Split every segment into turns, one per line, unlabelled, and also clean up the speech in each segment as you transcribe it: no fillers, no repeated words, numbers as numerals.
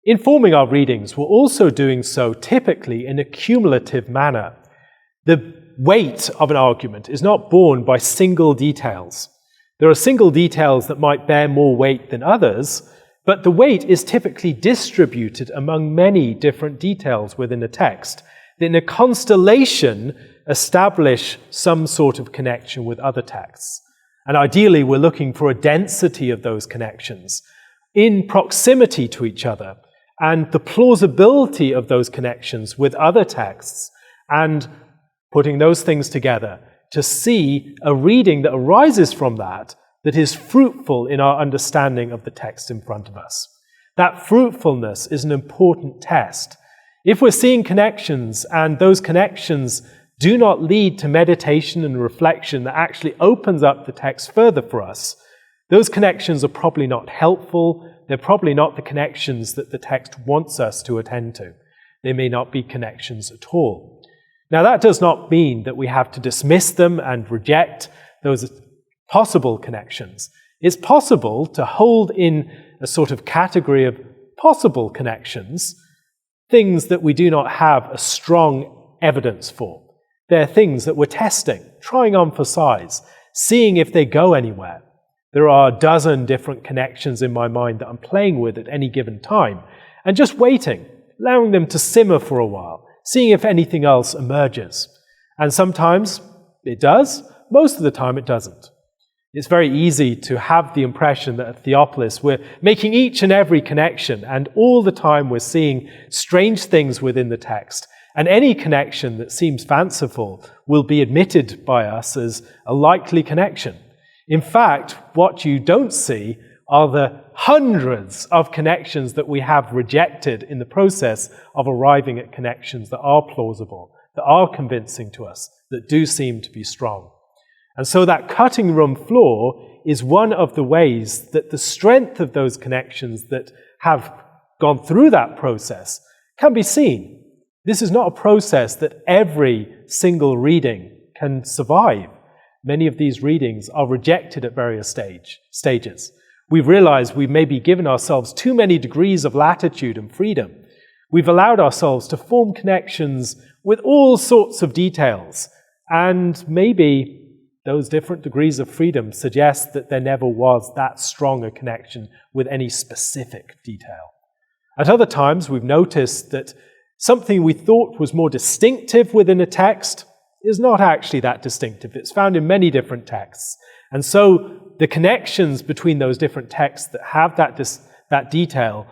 In forming our readings, we're also doing so typically in a cumulative manner. The weight of an argument is not borne by single details. There are single details that might bear more weight than others, but the weight is typically distributed among many different details within a text that in a constellation establish some sort of connection with other texts. And ideally, we're looking for a density of those connections in proximity to each other and the plausibility of those connections with other texts and putting those things together to see a reading that arises from that is fruitful in our understanding of the text in front of us. That fruitfulness is an important test. If we're seeing connections and those connections do not lead to meditation and reflection that actually opens up the text further for us, those connections are probably not helpful. They're probably not the connections that the text wants us to attend to. They may not be connections at all. Now, that does not mean that we have to dismiss them and reject those possible connections. It's possible to hold in a sort of category of possible connections things that we do not have a strong evidence for. They're things that we're testing, trying on for size, seeing if they go anywhere. There are a dozen different connections in my mind that I'm playing with at any given time, and just waiting, allowing them to simmer for a while, seeing if anything else emerges. And sometimes it does, most of the time it doesn't. It's very easy to have the impression that at Theopolis we're making each and every connection, and all the time we're seeing strange things within the text. And any connection that seems fanciful will be admitted by us as a likely connection. In fact, what you don't see are the hundreds of connections that we have rejected in the process of arriving at connections that are plausible, that are convincing to us, that do seem to be strong. And so that cutting room floor is one of the ways that the strength of those connections that have gone through that process can be seen. This is not a process that every single reading can survive. Many of these readings are rejected at various stages. We've realized we've maybe given ourselves too many degrees of latitude and freedom. We've allowed ourselves to form connections with all sorts of details, and maybe those different degrees of freedom suggest that there never was that strong a connection with any specific detail. At other times, we've noticed that something we thought was more distinctive within a text is not actually that distinctive. It's found in many different texts. And so the connections between those different texts that have that detail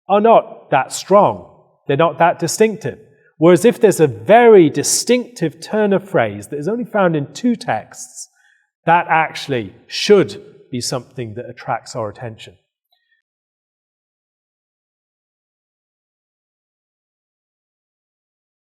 are not that strong. They're not that distinctive. Whereas if there's a very distinctive turn of phrase that is only found in two texts, that actually should be something that attracts our attention.